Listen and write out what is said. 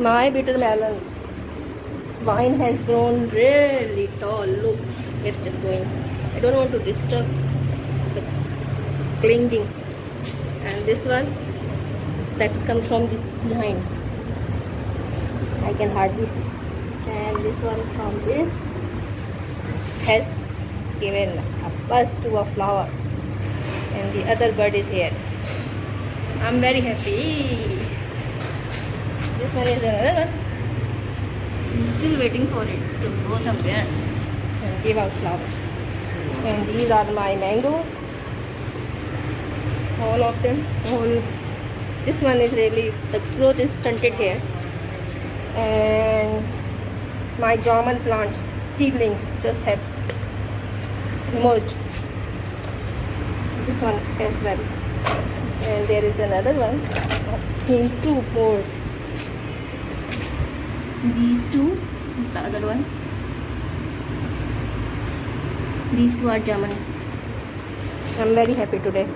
My bitter melon vine has grown really tall. Look, it's just going. I don't want to disturb the clinging. And this one, that's come from this behind. I can hardly see. And this one from this has given a bud to a flower. And the other bud is here. I'm very happy. This one is another one. I'm still waiting for it to go somewhere and give out flowers. And these are my mangoes. All of them. This one is really, the growth is stunted here. And my jamun plants, seedlings, just have emerged. This one as well. And there is another one. I've seen two more. These two, the other one. These two are jamun. I'm very happy today.